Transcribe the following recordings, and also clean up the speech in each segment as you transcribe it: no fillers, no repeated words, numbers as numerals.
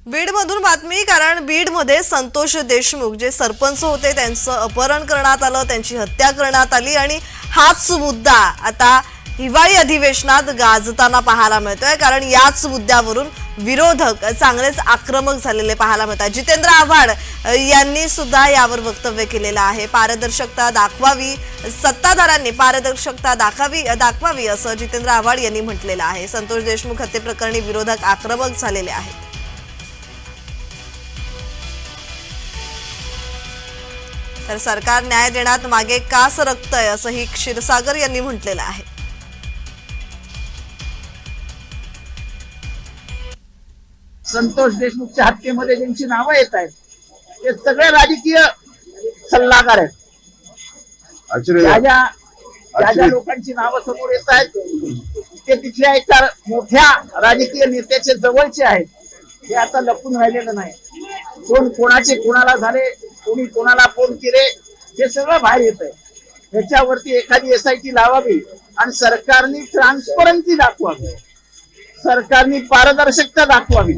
बीडमधून बातमी, कारण बीडमध्ये संतोष देशमुख जे सरपंच होते त्यांचं अपहरण करण्यात आलं, त्यांची हत्या करण्यात आली आणि हाच मुद्दा आता हिवाळी अधिवेशनात गाजताना पाहायला मिळतोय। कारण याच मुद्द्यावरून विरोधक चांगलेच आक्रमक झालेले पाहायला मिळतात। जितेंद्र आव्हाड यांनी सुद्धा यावर वक्तव्य केलेलं आहे। पारदर्शकता दाखवावी, सत्ताधाऱ्यांनी पारदर्शकता दाखवावी असं जितेंद्र आव्हाड यांनी म्हटलेलं आहे। संतोष देशमुख हत्येप्रकरणी विरोधक आक्रमक झालेले आहेत। तर सरकार न्याय देण्यात मागे का सरकतंय असंही क्षीरसागर यांनी म्हटलेलं आहे। संतोष देशमुखच्या हत्येमध्ये ज्यांची नावं येत आहेत ते सगळे राजकीय सल्लागार आहेत। ज्या लोकांची नावं समोर येत आहेत ते तिथल्या एका मोठ्या राजकीय नेत्याचे जवळचे आहेत। हे आता लपून राहिलेलं नाही। कोण कोणाचे कोणाला झाले, कोणी कोणाला फोन केले, हे सगळं बाहेर येत आहे। ह्याच्यावरती एखादी SIT लावावी आणि सरकारने ट्रान्सपरन्सी दाखवावी, सरकारने पारदर्शकता दाखवावी।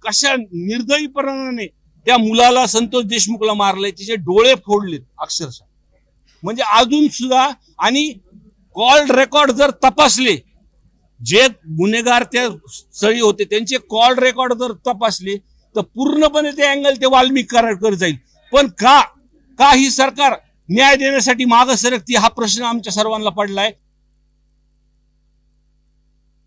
कशा निर्दयीपणाने त्या मुलाला, संतोष देशमुखला मारलंय, तिचे डोळे फोडलेत अक्षरशः। म्हणजे अजून सुद्धा, आणि कॉल रेकॉर्ड जर तपासले, जे गुन्हेगार त्या स्थळी होते त्यांचे कॉल रेकॉर्ड जर तपासले तर पूर्णपणे ते अँगल ते वाल्मिक करारकर जाईल। पण का ही सरकार न्याय देण्यासाठी मागे सरकती, हा प्रश्न आमच्या सर्वांना पडलाय।